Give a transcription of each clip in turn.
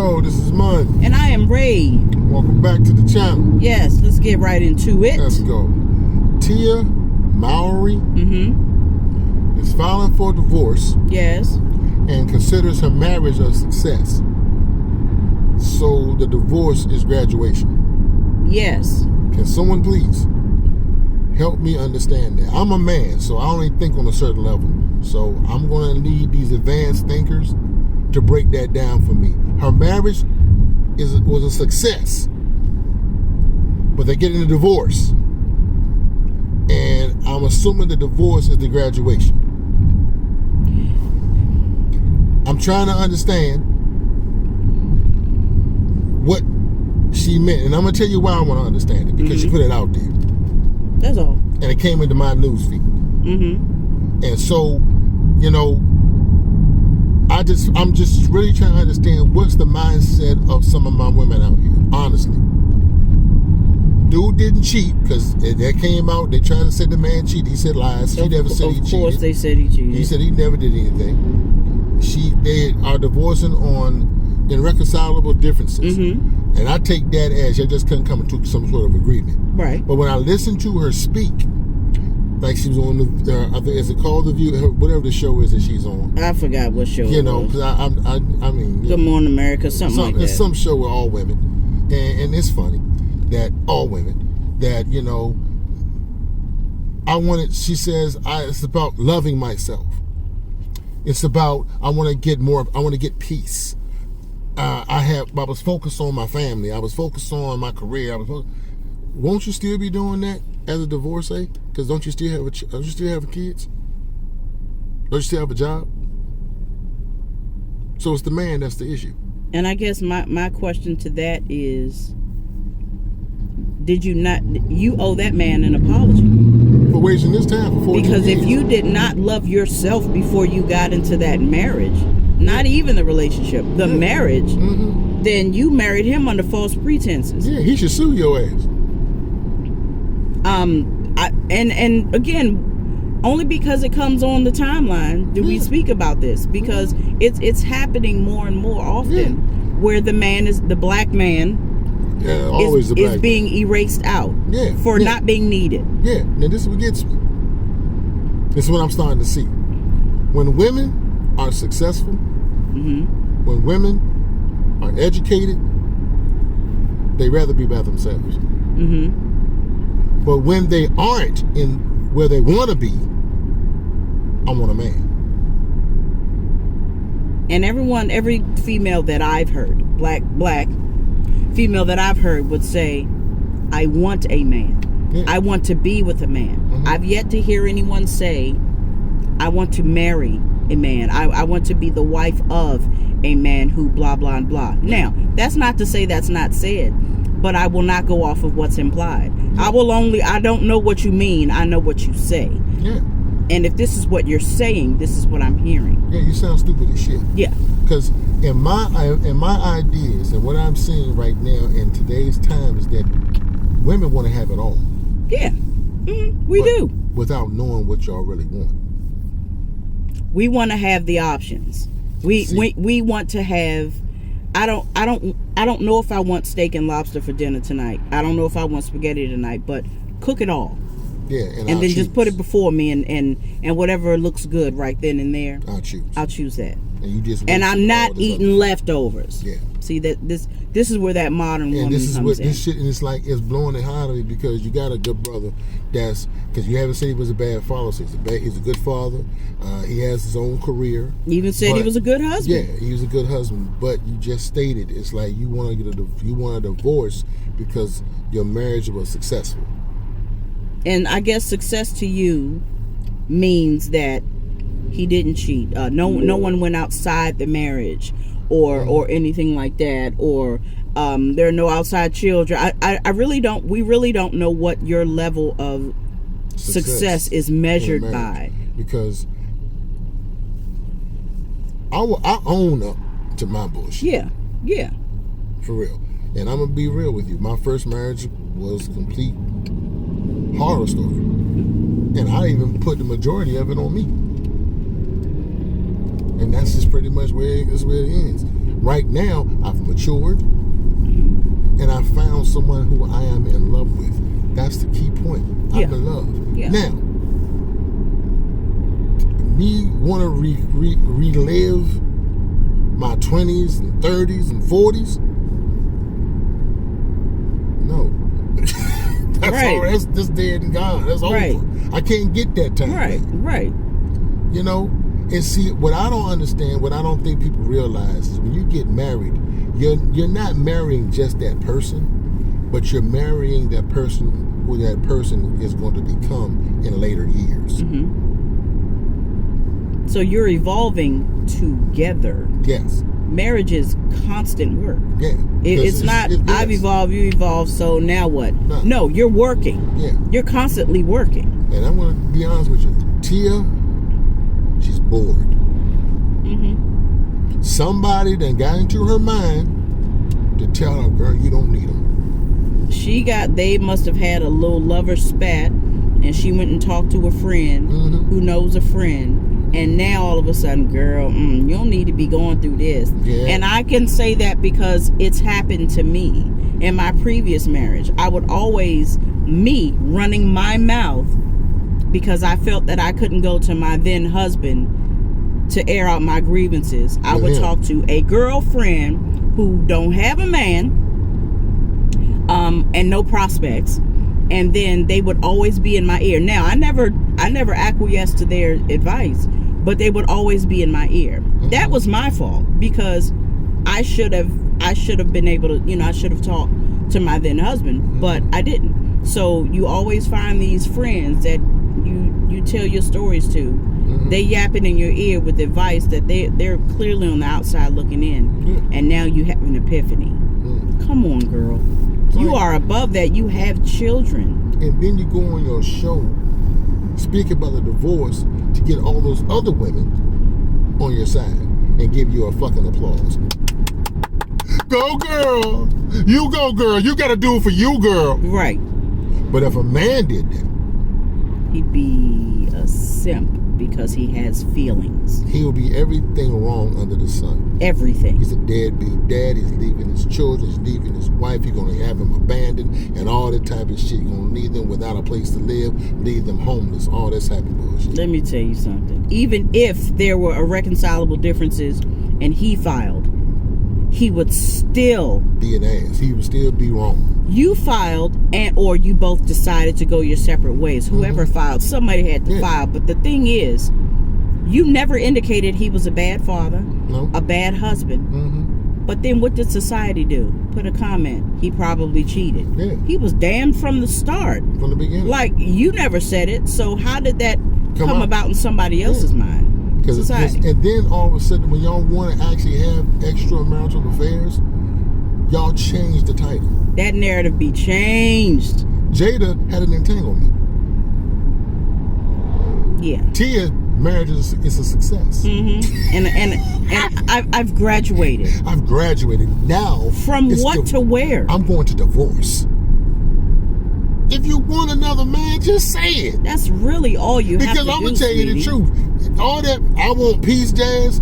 Yo, this is Mun. And I am Ray. Welcome back to the channel. Yes, let's get right into it. Let's go. Tia Mowry is filing for divorce. Yes. And considers her marriage a success. So the divorce is graduation. Yes. Can someone please help me understand that? I'm a man, so I only think on a certain level. So I'm going to need these advanced thinkers to break that down for me. Her marriage was a success, but they're getting a divorce. And I'm assuming the divorce is the graduation. I'm trying to understand what she meant. And I'm going to tell you why I want to understand it. Because she put it out there. That's all. And it came into my news feed. And so, you know, I'm just really trying to understand what's the mindset of some of my women out here, honestly. Dude didn't cheat, because that came out, they tried to say the man cheated. He said lies. He never said he cheated. Of course they said he cheated. He said he never did anything. They are divorcing on irreconcilable differences. And I take that as they just couldn't come to some sort of agreement. Right. But when I listened to her speak, like she was on the, I think, is it called The View? Whatever the show is that she's on. I forgot what show you it know, was. because I mean. Good Morning America, something like that. It's some show with all women. And it's funny that all women, that, you know, she says, it's about loving myself. It's about, I want to get peace. I was focused on my family. I was focused on my career. Won't you still be doing that as a divorcee? Because don't you still have kids? Don't you still have a job? So it's the man that's the issue. And I guess my question to that is, you owe that man an apology. For wasting this time for 14 Because years. if you did not love yourself before you got into that marriage, not even the relationship, the marriage, then you married him under false pretenses. Yeah, he should sue your ass. And again, only because it comes on the timeline do we speak about this, because it's happening more and more often where the black man is being erased out for not being needed. Yeah, now this is what gets me. This is what I'm starting to see. When women are successful, when women are educated, they rather be by themselves. But when they aren't in where they want to be, I want a man. And every female that I've heard, black female that I've heard would say, I want a man. I want to be with a man. I've yet to hear anyone say, I want to marry a man. I want to be the wife of a man who blah, blah, and blah. Now, that's not to say that's not said, but I will not go off of what's implied. I don't know what you mean. I know what you say. Yeah. And if this is what you're saying, this is what I'm hearing. Yeah, you sound stupid as shit. Yeah. Because in my ideas and what I'm seeing right now in today's time is that women want to have it all. Yeah. We do. Without knowing what y'all really want. We want to have the options. We want to have. I don't know if I want steak and lobster for dinner tonight. I don't know if I want spaghetti tonight, but cook it all. Yeah, and then just put it before me, and whatever looks good right then and there, I'll choose that. And I'm not eating leftovers. Yeah. See, that this is where that modern woman comes in. This shit, and it's like it's blowing it hot on me because you got a good brother because you haven't said he was a bad father. So he's a good father. He has his own career. You even said he was a good husband. Yeah, he was a good husband. But you just stated it's like you want a divorce because your marriage was successful. And I guess success to you means that he didn't cheat. No one went outside the marriage or anything like that, or there are no outside children. I really don't. We really don't know what your level of success is measured by. Because I own up to my bullshit. Yeah. For real. And I'm gonna be real with you. My first marriage was a complete horror story, and I even put the majority of it on me. And that's just pretty much where it ends. Right now, I've matured, and I found someone who I am in love with. That's the key point. I'm in love. Yeah. Now, me want to relive my 20s and 30s and 40s? No. That's all. That's dead and gone. That's over. I can't get that time. Right. You know? And see, what I don't understand, what I don't think people realize is when you get married, you're not marrying just that person, but you're marrying that person who that person is going to become in later years. Mm-hmm. So you're evolving together. Yes. Marriage is constant work. Yeah. It's not, I've evolved, you evolved, so now what? No, you're working. Yeah. You're constantly working. And I'm going to be honest with you. Tia, she's bored. Mm-hmm. Somebody then got into her mind to tell her, girl, you don't need them. They must have had a little lover spat, and she went and talked to a friend who knows a friend. And now all of a sudden, girl, you don't need to be going through this. Yeah. And I can say that because it's happened to me in my previous marriage. I would always, running my mouth because I felt that I couldn't go to my then husband to air out my grievances. I would talk to a girlfriend who don't have a man and no prospects. And then they would always be in my ear. Now, I never acquiesced to their advice, but they would always be in my ear. Mm-hmm. That was my fault because I should have been able to, I should have talked to my then husband, but I didn't. So you always find these friends that you tell your stories to. Mm-hmm. They yapping in your ear with advice that they're clearly on the outside looking in, and now you have an epiphany. Come on, girl. You are above that. You have children. And then you go on your show, speak about the divorce to get all those other women on your side and give you a fucking applause. Go, girl. You go, girl. You got to do it for you, girl. Right. But if a man did that, he'd be a simp because he has feelings. He'll be everything wrong under the sun. Everything. He's a deadbeat dad. He's leaving his children. He's leaving his wife. He's going to have him abandoned and all that type of shit. He's going to leave them without a place to live, leave them homeless, all this type of bullshit. Let me tell you something. Even if there were irreconcilable differences and he filed, he would still be an ass. He would still be wrong. You filed or you both decided to go your separate ways. Whoever filed, somebody had to file. But the thing is, you never indicated he was a bad father, a bad husband. But then what did society do? Put a comment. He probably cheated. Yeah. He was damned from the start. From the beginning. Like, you never said it. So how did that come about in somebody else's mind? And then all of a sudden, when y'all want to actually have extramarital affairs, y'all change the title. That narrative be changed. Jada had an entanglement. Yeah. Tia marriage is a success. And I've graduated. I've graduated. Now from what to where? I'm going to divorce. If you want another man, just say it. That's really all you have to do. Because I'm gonna tell you the truth. All that I want peace, Jazz.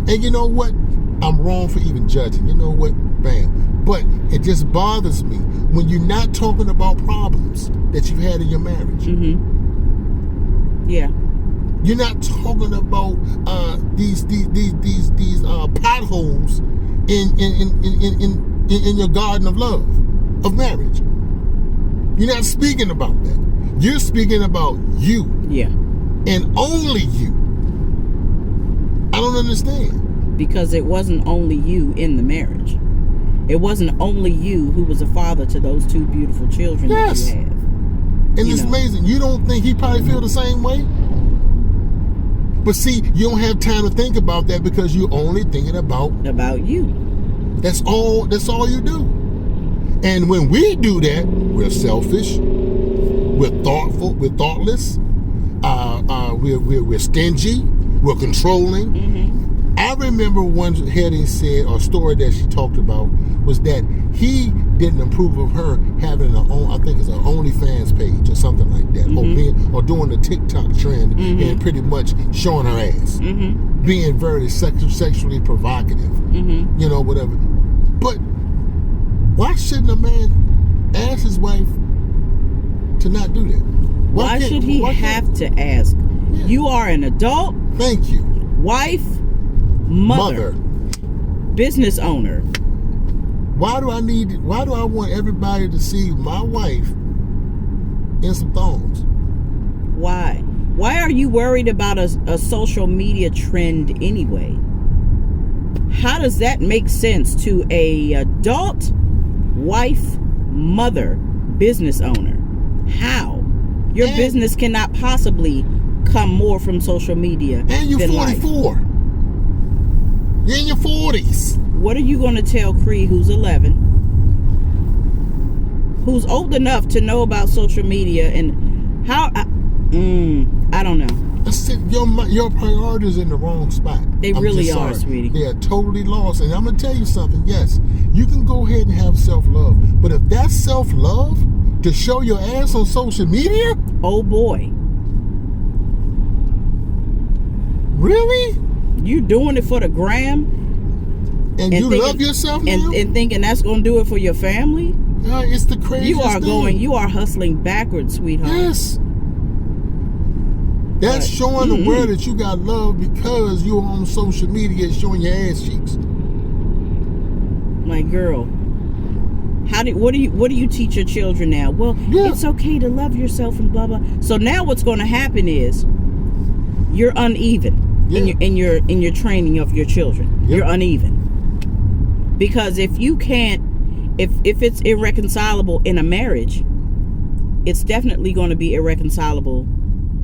And you know what? I'm wrong for even judging. You know what? Bam. But it just bothers me when you're not talking about problems that you've had in your marriage. Yeah. You're not talking about these potholes in your garden of love, of marriage. You're not speaking about that. You're speaking about you. Yeah. And only you. I don't understand. Because it wasn't only you in the marriage. It wasn't only you who was a father to those two beautiful children that you have. And it's amazing. You don't think he probably feel the same way? But see, you don't have time to think about that because you're only thinking about you. That's all you do. And when we do that, we're selfish, we're thoughtful, we're thoughtless, we're stingy, we're controlling. I remember one heading said, or story that she talked about, was that he didn't approve of her having I think it's an OnlyFans page or something like that, or doing the TikTok trend and pretty much showing her ass, being very sexually provocative, you know, whatever. But why shouldn't a man ask his wife to not do that? Why should he have to ask? Yeah. You are an adult. Thank you. Wife, mother, business owner. Why do I want everybody to see my wife in some thongs? Why? Why are you worried about a social media trend anyway? How does that make sense to a adult wife, mother, business owner? How? Your business cannot possibly come more from social media. And you're 44. Life. You're in your 40s. What are you going to tell Cree, who's 11, who's old enough to know about social media and how? I don't know. I said your priorities in the wrong spot. They really are, sweetie. They are totally lost. And I'm gonna tell you something. Yes, you can go ahead and have self-love, but if that's self-love to show your ass on social media, oh boy, really? You doing it for the gram? And you thinking, love yourself now? And thinking that's gonna do it for your family? It's the craziest thing. You are hustling backwards, sweetheart. Yes. That's showing the world that you got love because you're on social media showing your ass cheeks. My girl, what do you teach your children now? Well, it's okay to love yourself and blah blah. So now what's going to happen is you're uneven in your training of your children. You're uneven because if you can't, if it's irreconcilable in a marriage, it's definitely going to be irreconcilable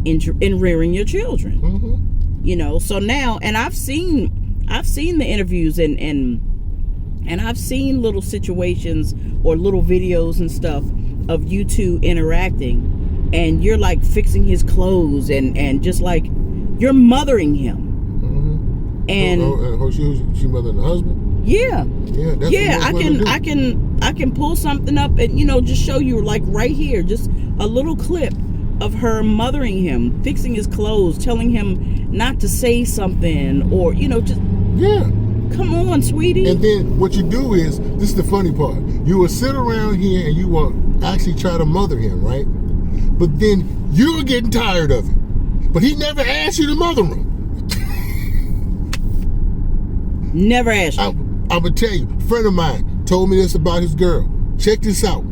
in rearing your children. You know, so now, and I've seen the interviews and I've seen little situations or little videos and stuff of you two interacting, and you're like fixing his clothes and just like you're mothering him. And she mothering the husband. I can pull something up and, you know, just show you like right here, just a little clip of her mothering him, fixing his clothes, telling him not to say something, or, you know, just come on, sweetie. And then what you do is, this is the funny part, you will sit around here and you will actually try to mother him, right? But then you're getting tired of it, but he never asked you to mother him. Never asked you. I'm gonna tell you, a friend of mine told me this about his girl. Check this out.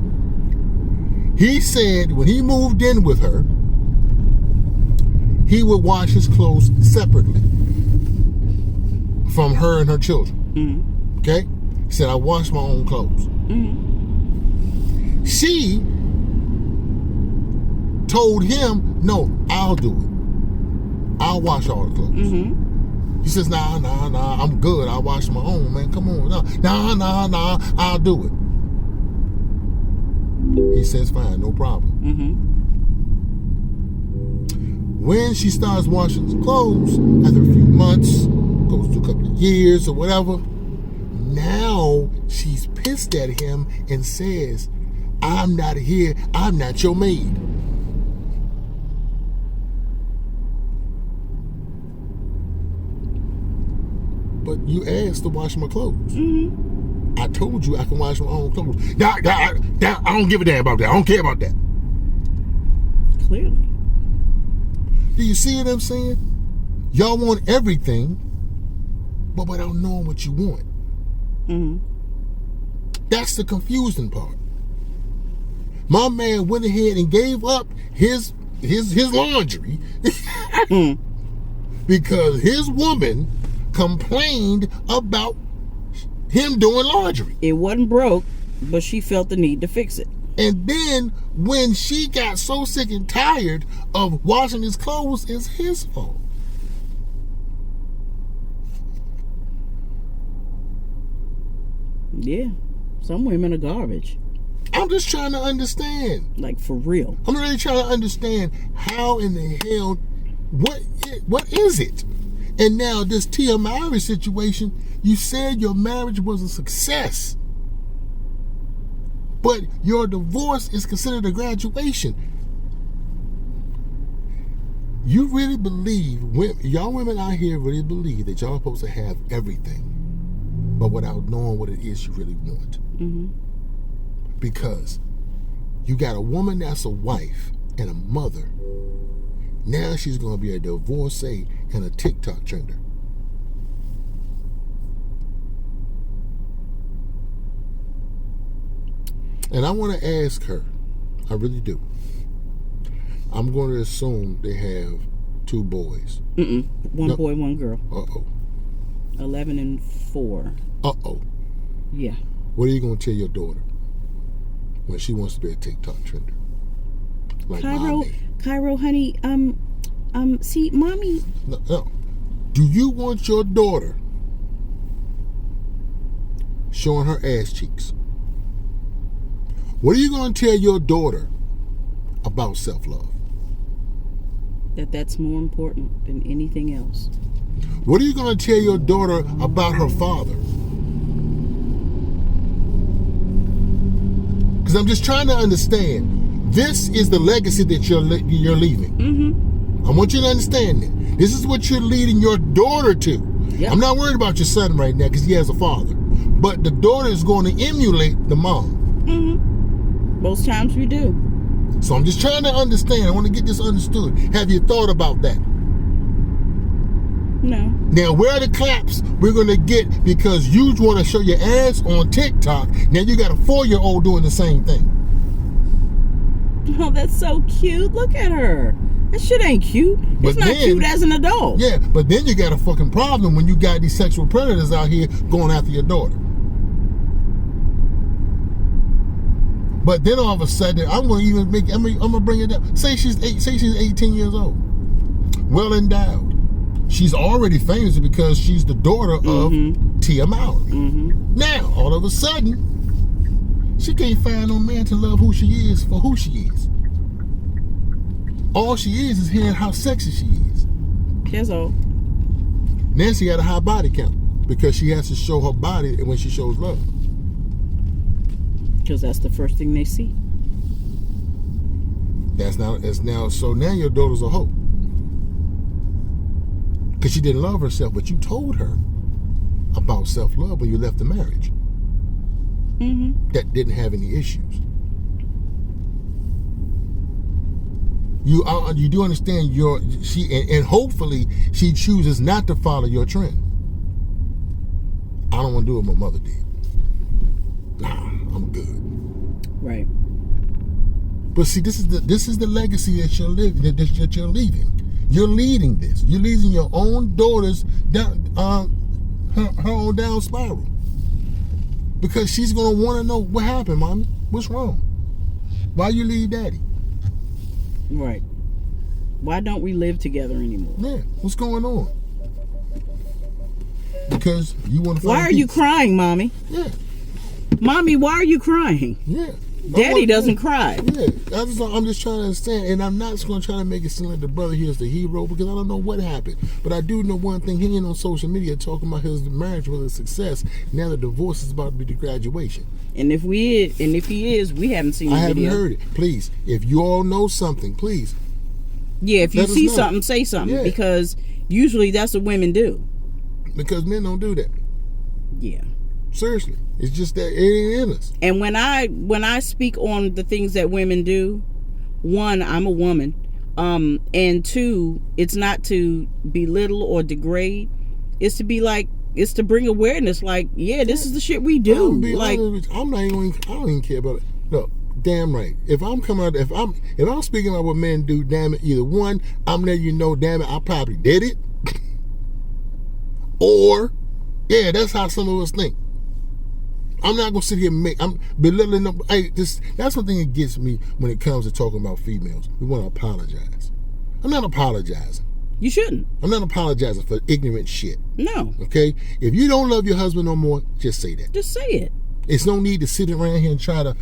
He said when he moved in with her, he would wash his clothes separately from her and her children. Okay? He said, I wash my own clothes. She told him, no, I'll do it. I'll wash all the clothes. He says, nah, I'm good. I'll wash my own, man. Come on. Nah, I'll do it. He says, fine, no problem. When she starts washing his clothes, after a few months, goes through a couple of years or whatever, now she's pissed at him and says, I'm not here, I'm not your maid. But you asked to wash my clothes. I told you I can wash my own clothes. I don't give a damn about that. I don't care about that. Clearly. Do you see what I'm saying? Y'all want everything, but without knowing what you want. That's the confusing part. My man went ahead and gave up his laundry because his woman complained about him doing laundry. It wasn't broke, but she felt the need to fix it. And then when she got so sick and tired of washing his clothes, it's his fault. Yeah, some women are garbage. I'm just trying to understand. Like, for real. I'm really trying to understand how in the hell, what is it? And now this Tia Mowry situation, you said your marriage was a success, but your divorce is considered a graduation. You really believe, y'all women out here really believe that y'all are supposed to have everything, but without knowing what it is you really want. Mm-hmm. Because you got a woman that's a wife and a mother. Now she's going to be a divorcee and a TikTok trender. And I want to ask her, I really do. I'm going to assume they have 2 boys. One boy, one girl. 11 and 4. Yeah. What are you going to tell your daughter when she wants to be a TikTok trender? Like Cairo, honey, see, mommy. No. Do you want your daughter showing her ass cheeks? What are you going to tell your daughter about self-love? That's more important than anything else. What are you going to tell your daughter about her father? Because I'm just trying to understand. This is the legacy that you're leaving. Mm-hmm. I want you to understand that. This is what you're leading your daughter to. Yep. I'm not worried about your son right now because he has a father. But the daughter is going to emulate the mom. Mm-hmm. Most times we do. So I'm just trying to understand. I want to get this understood. Have you thought about that? No. Now, where are the claps we're going to get because you want to show your ass on TikTok? Now you got a 4-year-old doing the same thing. Oh, that's so cute. Look at her. That shit ain't cute. It's not cute as an adult. Yeah, but then you got a fucking problem when you got these sexual predators out here going after your daughter. But then all of a sudden, I'm going to bring it up. Say she's 18 years old. Well endowed. She's already famous because she's the daughter of Tia Mowry. Mm-hmm. Now, all of a sudden, she can't find no man to love who she is for who she is. All she is hearing how sexy she is. That's all. Nancy got a high body count because she has to show her body when she shows love. Because that's the first thing they see. So now your daughter's a hoe. Because she didn't love herself, but you told her about self-love when you left the marriage. Mm-hmm. That didn't have any issues. You do understand and hopefully she chooses not to follow your trend. I don't want to do what my mother did. Nah, I'm good. Right. But see, this is the legacy that you're leaving. You're leading this. You're leading your own daughters down her own down spiral. Because she's going to want to know what happened, mommy. What's wrong? Why you leave daddy? Right. Why don't we live together anymore? Yeah. What's going on? Because you want to find Why are you crying, mommy? Yeah. Mommy, why are you crying? Yeah. Daddy doesn't cry. Yeah. I'm just trying to understand. And I'm not going to try to make it seem like the brother here is the hero because I don't know what happened. But I do know one thing. He ain't on social media talking about his marriage was a success. Now the divorce is about to be the graduation. And if he is, we haven't seen the video. I haven't heard it. Please, if you all know something, please. Yeah, if you see something, say something. Yeah. Because usually that's what women do. Because men don't do that. Yeah. Seriously. It's just that it ain't in us. And when I speak on the things that women do, one, I'm a woman. And two, it's not to belittle or degrade. It's to be like, it's to bring awareness. Like, yeah, this is the shit we do. I don't even care about it. No, damn right. If I'm speaking about what men do, damn it, either one, I'm letting you know, damn it, I probably did it. Or, yeah, that's how some of us think. I'm not gonna sit here and I'm belittling them. Hey, that's one thing that gets me when it comes to talking about females. We want to apologize. I'm not apologizing. You shouldn't. I'm not apologizing for ignorant shit. No. Okay? If you don't love your husband no more, just say that. Just say it. It's no need to sit around here and try to.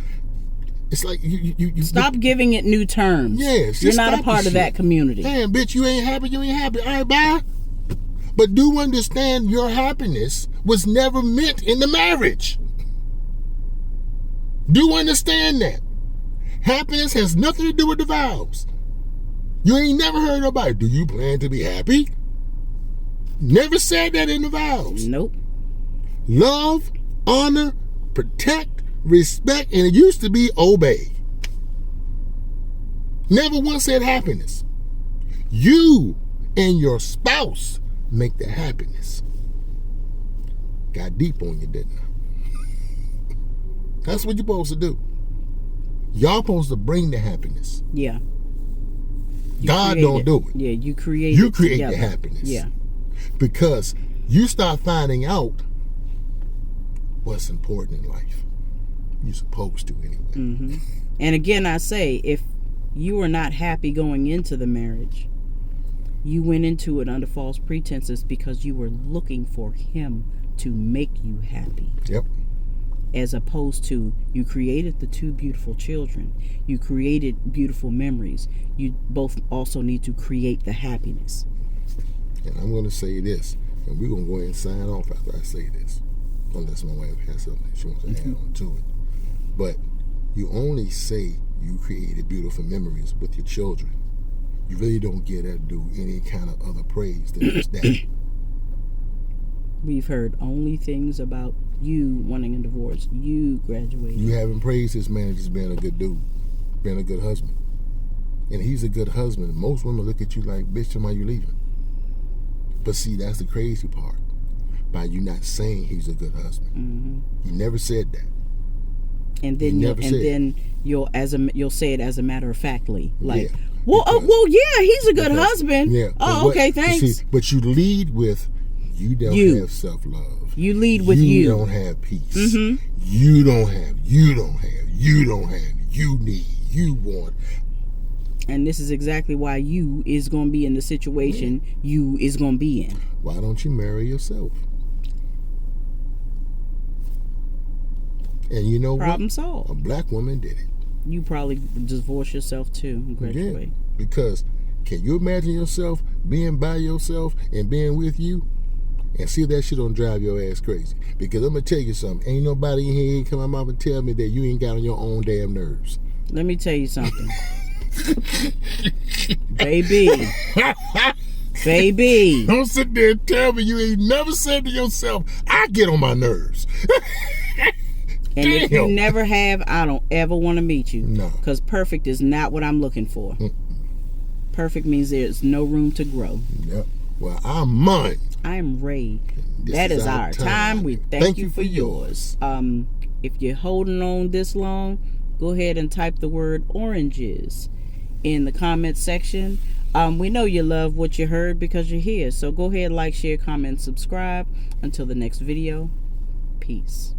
It's like you stop giving it new terms. Yes, you're not a part of that community. Damn, bitch, you ain't happy. You ain't happy. All right, bye. But do understand your happiness was never meant in the marriage. Do understand that. Happiness has nothing to do with the vows. You ain't never heard nobody, do you plan to be happy? Never said that in the vows. Nope. Love, honor, protect, respect, and it used to be obey. Never once said happiness. You and your spouse make the happiness. Got deep on you, didn't I? That's what you're supposed to do. Y'all supposed to bring the happiness. Yeah. God don't do it. Yeah, you create the happiness. Yeah. Because you start finding out what's important in life. You're supposed to anyway. Mm-hmm. And again, I say, if you are not happy going into the marriage, you went into it under false pretenses because you were looking for him to make you happy. Yep. As opposed to, you created the two beautiful children. You created beautiful memories. You both also need to create the happiness. And I'm going to say this, and we're going to go ahead and sign off after I say this. Unless my wife has something she wants to add on to it. But you only say you created beautiful memories with your children. You really don't get to do any kind of other praise than just that. We've heard only things about you wanting a divorce, you graduating. You haven't praised this man as being a good dude, being a good husband. And he's a good husband. Most women look at you like, bitch, why you leaving? But see, that's the crazy part. By you not saying he's a good husband. Mm-hmm. You never said that. And then you'll say it as a matter of factly, like, yeah, well, yeah, he's a good husband. Yeah. Oh, okay, thanks. See, but you lead with, you don't have self-love. You lead with you. You don't have peace. Mm-hmm. You don't have, you need, you want. And this is exactly why you is going to be in the situation you is going to be in. Why don't you marry yourself? And you know Problem what? solved. A black woman did it. You probably divorce yourself too and graduate. Yeah, because can you imagine yourself being by yourself and being with you? And see if that shit don't drive your ass crazy. Because I'm going to tell you something. Ain't nobody in here come out and tell me that you ain't got on your own damn nerves. Let me tell you something. Baby. Don't sit there and tell me you ain't never said to yourself, I get on my nerves. And if you never have, I don't ever want to meet you. No. Because perfect is not what I'm looking for. Perfect means there's no room to grow. Yep. Well, I'm mine. I am Ray. That is our time. We thank you for yours. If you're holding on this long, go ahead and type the word oranges in the comment section. We know you love what you heard because you're here. So go ahead, like, share, comment, subscribe. Until the next video, peace.